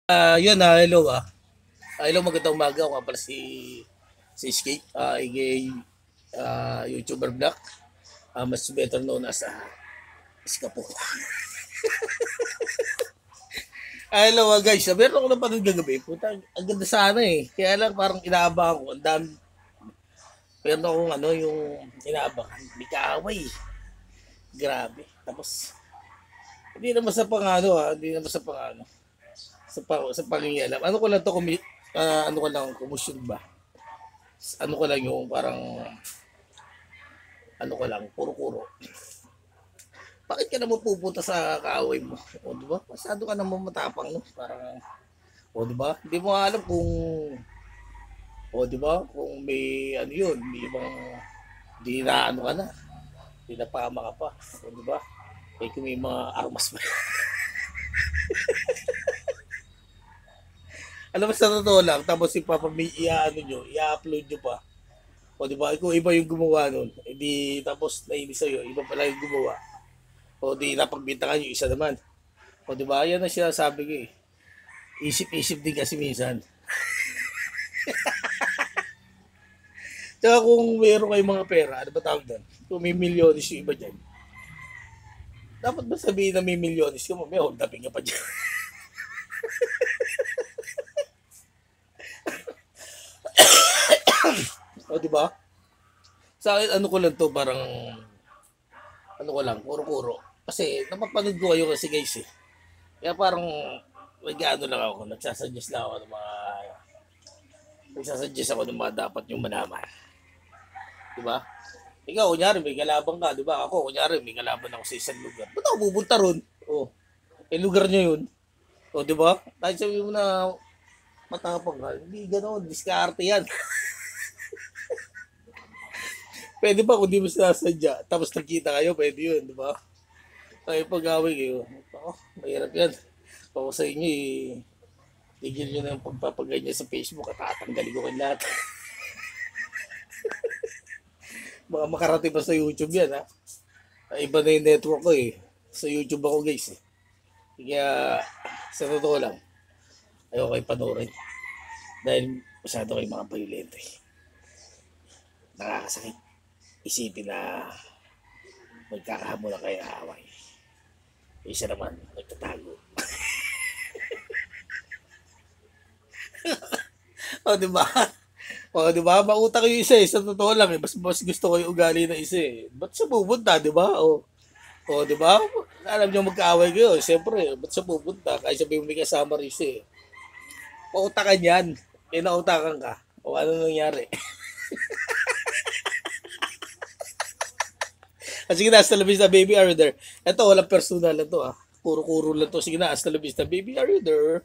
Yun hello hello magandang umaga. Ako nga pala si Escape, YouTuber Black, mas better known as Iskapo. Hello guys, meron ako napanood kagabi. Puta, ang ganda sana eh. Kaya lang parang inaabangan ko. Ang dami, meron akong yung inaabangan. May kaaway. Grabe. Tapos, hindi naman sa pangano hindi naman sa pangano. Sa pangingialam. Ano ko lang to, ano ko lang, kumusyon ba? Ano ko lang yung parang, ano ko lang, kuro-kuro. Bakit ka naman pupunta sa kaaway mo? O, di ba? Masyado ka naman matapang, no? Parang, o, di ba? Hindi mo alam kung, o, di ba? Kung may, ano yun, may ibang, di na, ano ka na, di na pama ka pa. O, di ba? Eh, kung may mga armas pa. Alam mo, sa totoo lang, tapos ano nyo, i-upload nyo pa. O, di ba? Kung iba yung gumawa nun, edi, tapos nainis sa'yo, iba pala yung gumawa. O, di napagbintangan yung isa naman. O, di ba? Yan ang sinasabi ko eh. Isip-isip din kasi minsan. Tsaka kung meron kayong mga pera, ano ba tawag doon? Kung may milyones yung iba dyan, dapat ba sabihin na may milyones ka mo? May hold upin ka pa dyan. O, di ba? Sa akin, ano ko lang to, parang, ano ko lang, kuro-kuro. Kasi, napapanood ko kayo kasi guys eh. Kaya parang, nag-ano lang ako, nagsasuggest lang ako ng mga, nagsasuggest ako ng mga dapat yung malaman. Di ba? Ikaw, kunyari, may kalabang ka, di ba? Ako, kunyari, may kalaban ako sa isang lugar. Ba't ako pupunta ron? O, eh, lugar niya yun. O, di ba? Kahit sabihin mo na matapang ka, hindi gano'n, diskarte yan. Pwede ba kung di mo sinasadya, tapos nakita kayo, pwede yun, di ba? Ay, pag-away kayo, mahirap yan. Ako sa inyo, tigil nyo na yung pagpapaganyan sa Facebook at tatanggalin ko kayo lahat. Baka makarating pa sa YouTube yan, ha? Iba na yung network ko, eh. Sa YouTube ako, guys, eh. Kaya, sa totoo lang, ayoko kayo panoorin. Dahil masyado kayo mga violente. Nakakasakit. Isipin na magkakahamon na kayo away. Isa naman, nagtatago. O, di ba? O, di ba? Mautang yung isa eh. Sa totoo lang eh. Mas gusto ko yung ugali ng isa eh. Ba't siya pupunta, di ba? O, di ba? Alam niyo magkaaway kayo. Siyempre, ba't siya pupunta? Kaya sabihin mo may kasama rin siya eh. Pautakan yan. Eh, nautakan ka. O, ano nangyari? Sige na, hasta la vista, baby, are you there? Ito, walang personal na to ah. Kuro-kuro lang to. Sige na, hasta la vista, baby, are you there?